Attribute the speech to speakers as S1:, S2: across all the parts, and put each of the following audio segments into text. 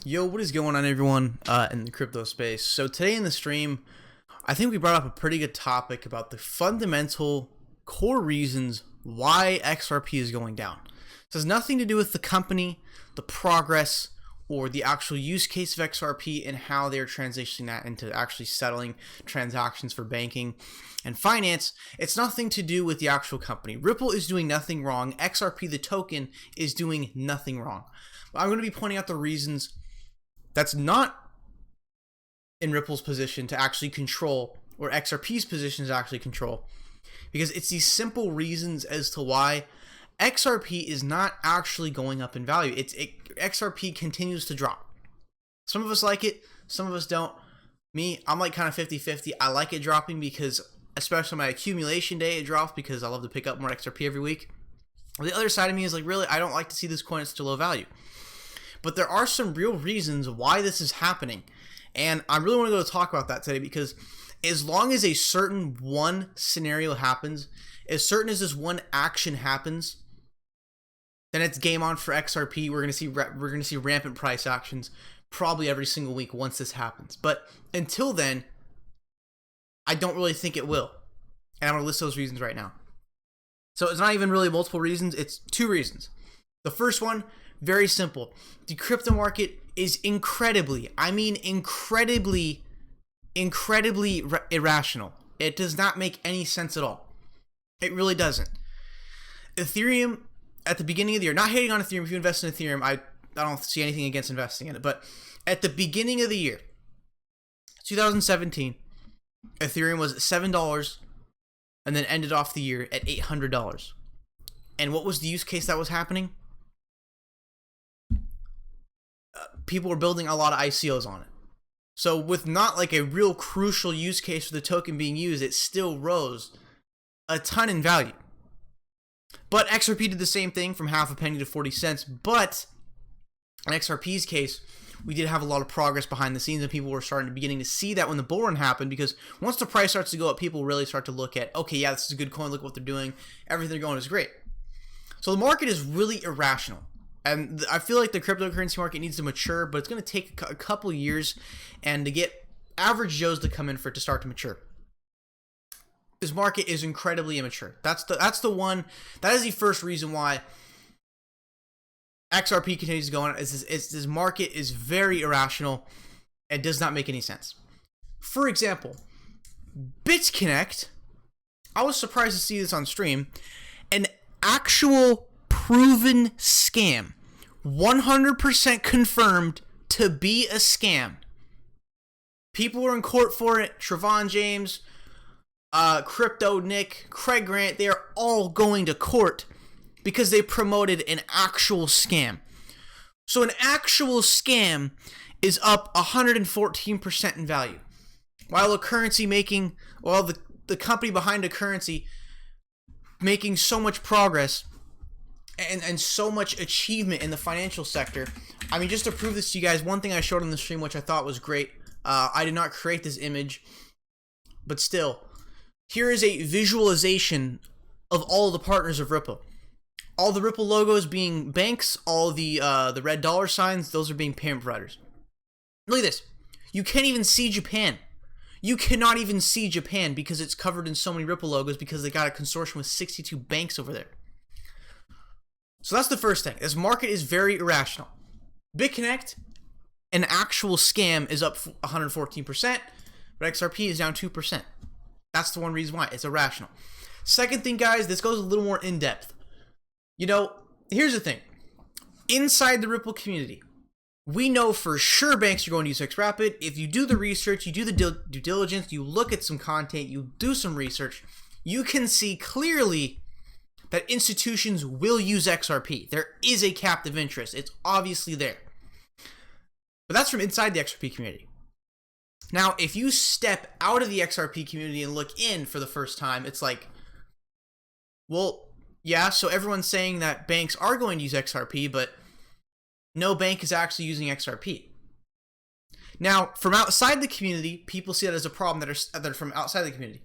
S1: Yo, what is going on, everyone, in the crypto space? So today in the stream, I think we brought up a pretty good topic about the fundamental core reasons why XRP is going down. This has nothing to do with the company, the progress, or the actual use case of XRP and how they're transitioning that into actually settling transactions for banking and finance. It's nothing to do with the actual company. Ripple is doing nothing wrong. XRP, the token, is doing nothing wrong. I'm going to be pointing out the reasons that's not in Ripple's position to actually control, or XRP's position to actually control, because it's these simple reasons as to why XRP is not actually going up in value. XRP continues to drop. Some of us like it, some of us don't. Me, I'm like kind of 50-50. I like it dropping because, especially on my accumulation day, it drops because I love to pick up more XRP every week. The other side of me is like, really, I don't like to see this coin at such a low value. But there are some real reasons why this is happening. And I really want to go talk about that today, because as long as a certain one scenario happens, as certain as this one action happens, then it's game on for XRP. We're going to see rampant price actions probably every single week once this happens. But until then, I don't really think it will. And I'm going to list those reasons right now. So it's not even really multiple reasons, it's two reasons. The first one, very simple. The crypto market is incredibly irrational. It does not make any sense at all. It really doesn't. Ethereum, at the beginning of the year, not hating on Ethereum, if you invest in Ethereum, I don't see anything against investing in it, but at the beginning of the year, 2017, Ethereum was $7 and then ended off the year at $800. And what was the use case that was happening? People were building a lot of ICOs on it. So with not like a real crucial use case for the token being used, it still rose a ton in value. But XRP did the same thing, from half a penny to 40 cents. But in XRP's case, we did have a lot of progress behind the scenes, and people were beginning to see that when the bull run happened, because once the price starts to go up, people really start to look at, okay, yeah, this is a good coin, look what they're doing, everything they're going is great. So the market is really irrational. And I feel like the cryptocurrency market needs to mature, but it's going to take a couple years and to get average Joes to come in for it to start to mature. This market is incredibly immature. That is the first reason why XRP continues to go on. This market is very irrational and does not make any sense. For example, BitConnect, I was surprised to see this on stream, an actual proven scam, 100% confirmed to be a scam. People were in court for it. Trevon James, Crypto Nick, Craig Grant, they are all going to court because they promoted an actual scam. So an actual scam is up 114% in value, while the company behind a currency making so much progress and so much achievement in the financial sector. I mean, just to prove this to you guys, one thing I showed on the stream, which I thought was great, I did not create this image, but still, here is a visualization of all the partners of Ripple. All the Ripple logos being banks, all the red dollar signs, those are being payment providers. Look at this. You can't even see Japan. You cannot even see Japan because it's covered in so many Ripple logos, because they got a consortium with 62 banks over there. So that's the first thing. This market is very irrational. BitConnect, an actual scam, is up 114%, but XRP is down 2%. That's the one reason why. It's irrational. Second thing, guys, this goes a little more in depth. You know, here's the thing. Inside the Ripple community, we know for sure banks are going to use XRapid. If you do the research, you do the due diligence, you look at some content, you do some research, you can see clearly that institutions will use XRP. There is a captive interest. It's obviously there. But that's from inside the XRP community. Now, if you step out of the XRP community and look in for the first time, it's like, well, yeah, so everyone's saying that banks are going to use XRP, but no bank is actually using XRP. Now, from outside the community, people see that as a problem that are from outside the community.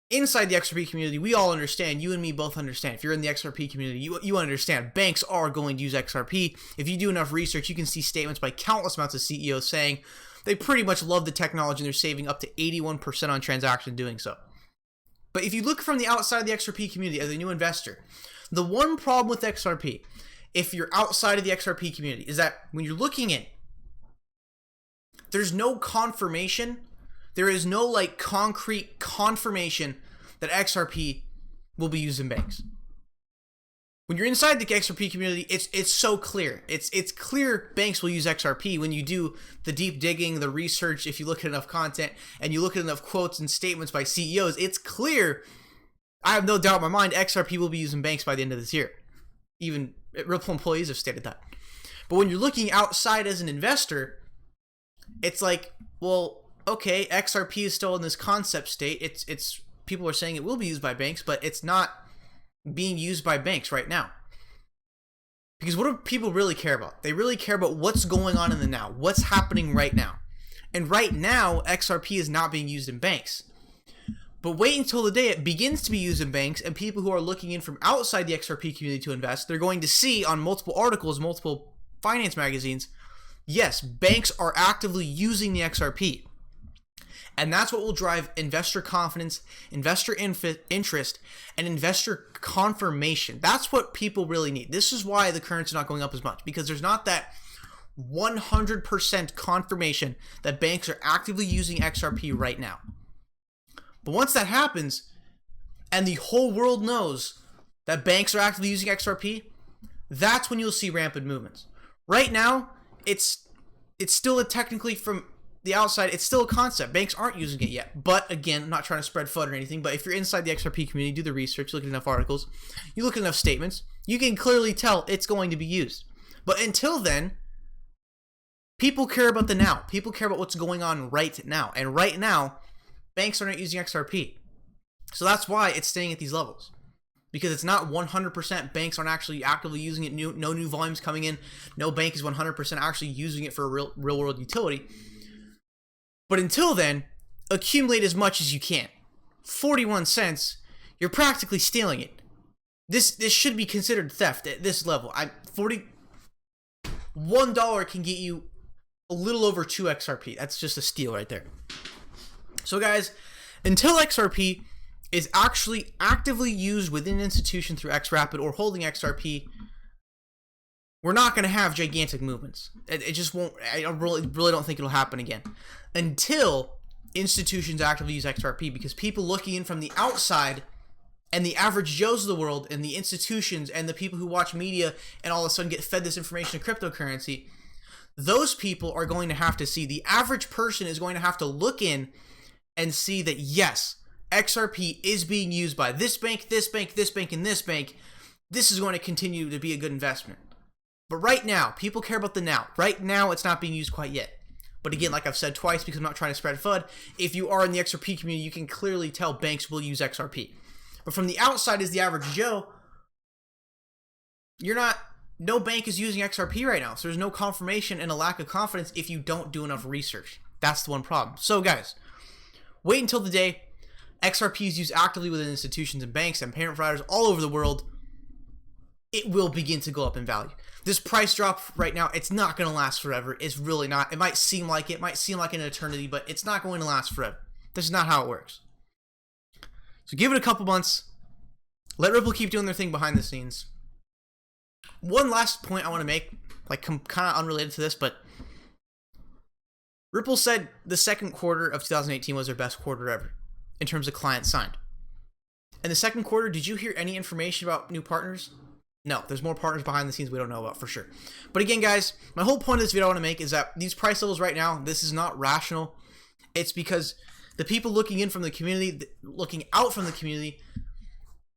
S1: inside the XRP community, we all understand, you and me both understand. If you're in the XRP community, you understand banks are going to use XRP. If you do enough research, you can see statements by countless amounts of CEOs saying they pretty much love the technology and they're saving up to 81% on transactions doing so. But if you look from the outside of the XRP community as a new investor, the one problem with XRP, if you're outside of the XRP community, is that when you're looking in, there's no confirmation. There is no like concrete confirmation that XRP will be used in banks. When you're inside the XRP community, it's so clear. It's clear banks will use XRP when you do the deep digging, the research. If you look at enough content and you look at enough quotes and statements by CEOs, it's clear. I have no doubt in my mind XRP will be used in banks by the end of this year. Even Ripple employees have stated that. But when you're looking outside as an investor, it's like, well, okay, XRP is still in this concept state. It's people are saying it will be used by banks, but it's not being used by banks right now. Because what do people really care about? They really care about what's going on in the now, what's happening right now. And right now, XRP is not being used in banks. But wait until the day it begins to be used in banks, and people who are looking in from outside the XRP community to invest, they're going to see on multiple articles, multiple finance magazines, yes, banks are actively using the XRP. And that's what will drive investor confidence, investor interest, and investor confirmation. That's what people really need. This is why the currency is not going up as much, because there's not that 100% confirmation that banks are actively using XRP right now. But once that happens, and the whole world knows that banks are actively using XRP, that's when you'll see rampant movements. Right now, it's still technically from the outside, it's still a concept. Banks aren't using it yet. But again, I'm not trying to spread FUD or anything, but if you're inside the XRP community, do the research, look at enough articles, you look at enough statements, you can clearly tell it's going to be used. But until then, people care about the now. People care about what's going on right now. And right now, banks are not using XRP. So that's why it's staying at these levels. Because it's not 100% banks aren't actually actively using it. No new volumes coming in. No bank is 100% actually using it for a real world utility. But until then, accumulate as much as you can. 41 cents, you're practically stealing it. This should be considered theft at this level. $1 can get you a little over 2 XRP. That's just a steal right there. So guys, until XRP is actually actively used within an institution through XRapid or holding XRP, we're not going to have gigantic movements. It just won't. I really don't think it'll happen again until institutions actively use XRP, because people looking in from the outside and the average Joes of the world and the institutions and the people who watch media and all of a sudden get fed this information of cryptocurrency, those people are going to have to see, the average person is going to have to look in and see that yes, XRP is being used by this bank, this bank, this bank, and this bank. This is going to continue to be a good investment. But right now, people care about the now. Right now, it's not being used quite yet. But again, like I've said twice, because I'm not trying to spread FUD, if you are in the XRP community, you can clearly tell banks will use XRP. But from the outside as the average Joe, no bank is using XRP right now. So there's no confirmation and a lack of confidence if you don't do enough research. That's the one problem. So guys, wait until the day XRP is used actively within institutions and banks and payment providers all over the world. It will begin to go up in value. This price drop right now, it's not going to last forever. It's really not. It might seem like it. Might seem like an eternity, but it's not going to last forever. This is not how it works. So give it a couple months. Let Ripple keep doing their thing behind the scenes. One last point I want to make, like kind of unrelated to this, but Ripple said the second quarter of 2018 was their best quarter ever in terms of clients signed. In the second quarter, did you hear any information about new partners? No, there's more partners behind the scenes we don't know about for sure. But again, guys, my whole point of this video I want to make is that these price levels right now, this is not rational. It's because the people looking in from the community, looking out from the community,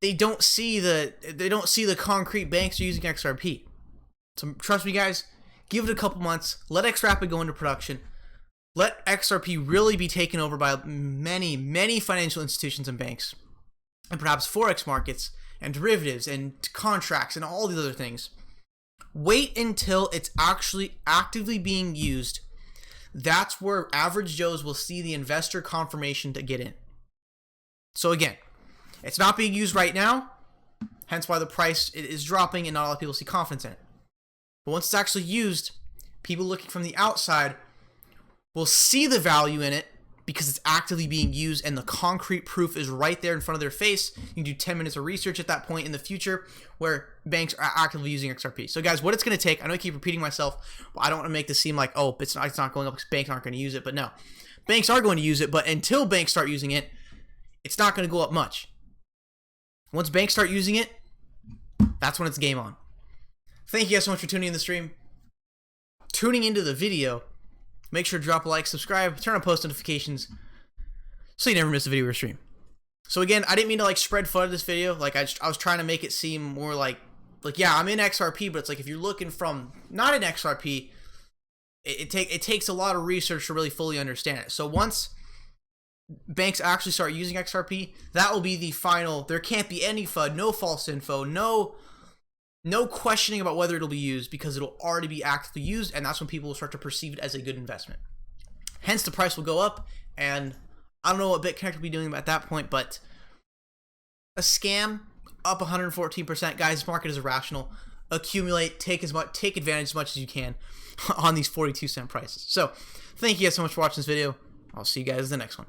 S1: they don't see the concrete banks are using XRP. So trust me, guys, give it a couple months. Let XRapid go into production. Let XRP really be taken over by many, many financial institutions and banks, and perhaps Forex markets and derivatives and contracts and all these other things. Wait until it's actually actively being used. That's where average Joes will see the investor confirmation to get in. So again, it's not being used right now, hence why the price is dropping and not a lot of people see confidence in it. But once it's actually used, people looking from the outside will see the value in it because it's actively being used and the concrete proof is right there in front of their face. You can do 10 minutes of research at that point in the future where banks are actively using XRP. So guys, what it's going to take, I know I keep repeating myself, but I don't want to make this seem like, oh, it's not going up because banks aren't going to use it. But no, banks are going to use it, but until banks start using it, it's not going to go up much. Once banks start using it, that's when it's game on. Thank you guys so much for tuning in the stream. Tuning into the video. Make sure to drop a like, subscribe, turn on post notifications so you never miss a video or stream. So again, I didn't mean to like spread FUD this video. Like I was trying to make it seem more like yeah, I'm in XRP, but it's like if you're looking from not in XRP, it takes a lot of research to really fully understand it. So once banks actually start using XRP, that will be the final. There can't be any FUD, no false info, no questioning about whether it'll be used because it'll already be actively used, and that's when people will start to perceive it as a good investment. Hence, the price will go up, and I don't know what BitConnect will be doing at that point, but a scam up 114%. Guys, this market is irrational. Accumulate, take advantage as much as you can on these 42-cent prices. So, thank you guys so much for watching this video. I'll see you guys in the next one.